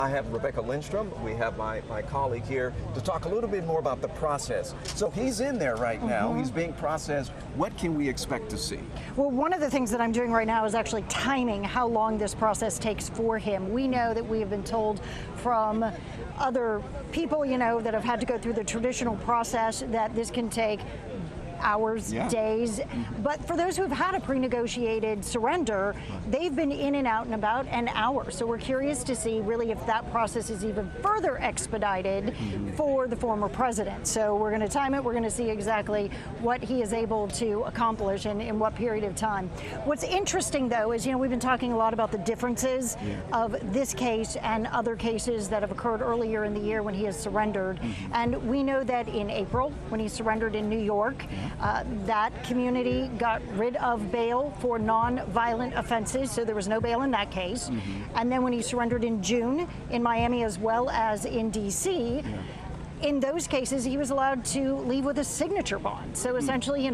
I have Rebecca Lindstrom. We have my colleague here to talk a little bit more about the process. So he's in there right now. He's being processed. What can we expect to see? Well, one of the things that I'm doing right now is actually timing how long this process takes for him. We know that we have been told from other people, that have had to go through the traditional process that this can take hours, days. But for those who have had a pre-negotiated surrender, they've been in and out in about an hour. So we're curious to see really if that process is even further expedited for the former president. So we're going to time it. We're going to see exactly what he is able to accomplish and in what period of time. What's interesting, though, is, we've been talking a lot about the differences of this case and other cases that have occurred earlier in the year when he has surrendered. And we know that in April, when he surrendered in New York, that community got rid of bail for non-violent offenses, so there was no bail in that case. And then when he surrendered in June in Miami as well as in D.C., in those cases he was allowed to leave with a signature bond. So essentially,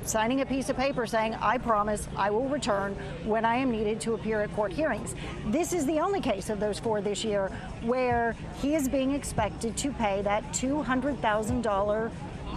signing a piece of paper saying, I promise I will return when I am needed to appear at court hearings. This is the only case of those 4 this year where he is being expected to pay that $200,000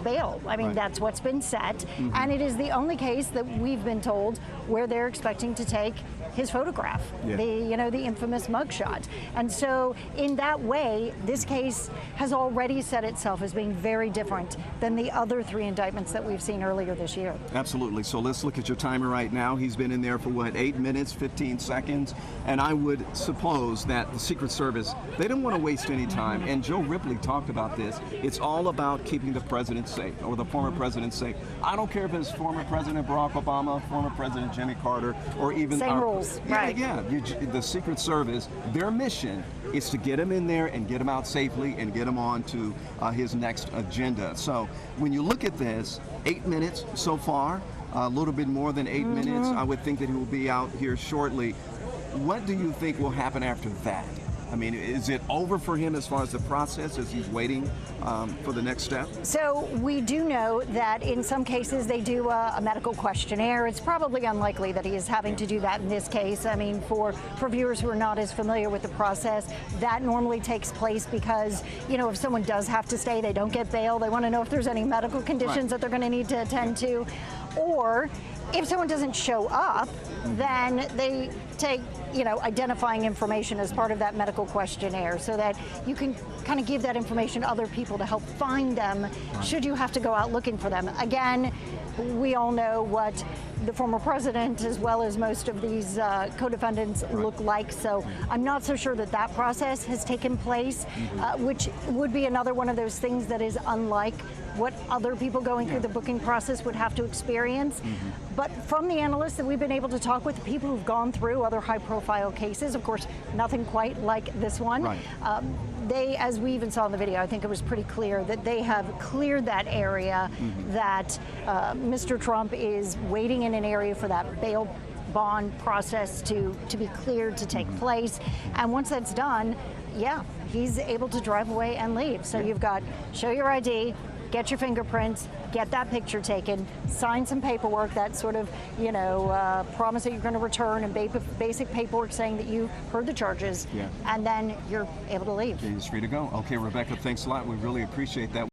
bail. I mean, that's what's been set. And it is the only case that we've been told where they're expecting to take his photograph, the infamous mugshot. And so in that way, this case has already set itself as being very different than the other 3 indictments that we've seen earlier this year. Absolutely. So let's look at your timer right now. He's been in there for what, 8 minutes, 15 seconds? And I would suppose that the Secret Service, they don't want to waste any time. And Joe Ripley talked about this. It's all about keeping the president safe, or the former president safe. I don't care if it's former President Barack Obama, former President Jimmy Carter, or even same rules. The Secret Service, their mission is to get him in there and get him out safely and get him on to his next agenda. So when you look at this, 8 minutes so far, a little bit more than 8 minutes. I would think that he will be out here shortly. What do you think will happen after that? I mean, is it over for him as far as the process as he's waiting for the next step? So we do know that in some cases they do a medical questionnaire. It's probably unlikely that he is having to do that in this case. I mean, for viewers who are not as familiar with the process, that normally takes place because, if someone does have to stay, they don't get bail. They want to know if there's any medical conditions that they're going to need to attend to. Or if someone doesn't show up, then they take, identifying information as part of that medical questionnaire so that you can kind of give that information to other people to help find them should you have to go out looking for them. Again, we all know what the former president as well as most of these co-defendants look like, so I'm not so sure that that process has taken place, which would be another one of those things that is unlike what other people going through the booking process would have to experience. But from the analysts that we've been able to talk with, people who've gone through other high-profile cases, of course, nothing quite like this one, they, as we even saw in the video, I think it was pretty clear that they have cleared that area, that Mr. Trump is waiting in an area for that bail bond process to be cleared to take place. And once that's done, he's able to drive away and leave. So you've got show your ID, get your fingerprints, get that picture taken, sign some paperwork, that sort of, promise that you're going to return, and basic paperwork saying that you heard the charges, and then you're able to leave. He's free to go. Okay, Rebecca, thanks a lot. We really appreciate that.